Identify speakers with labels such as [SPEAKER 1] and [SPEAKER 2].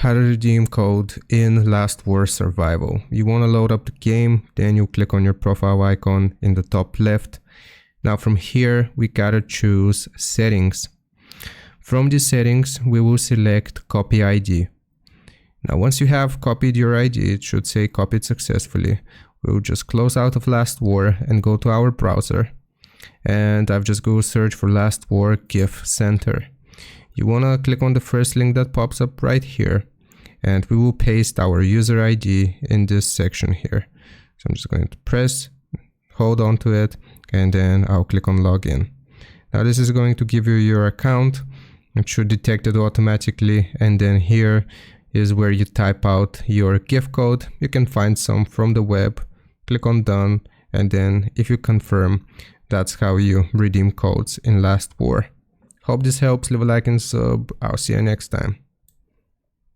[SPEAKER 1] how to redeem code in Last War Survival. You want to load up the game, then you click on your profile icon in the top left. Now from here, we gotta choose settings. From the settings, we will select copy ID. Now once you have copied your ID, it should say copied successfully. We'll just close out of Last War and go to our browser. And I've just go search for Last War GIF Center. You wanna click on the first link that pops up right here, and we will paste our user ID in this section here. So I'm just going to press, hold on to it, and then I'll click on login. Now this is going to give you your account. It should detect it automatically, and then here is where you type out your GIF code. You can find some from the web, click on done, and then if you confirm, that's how you redeem codes in Last War. Hope this helps. Leave a like and sub. I'll see you next time.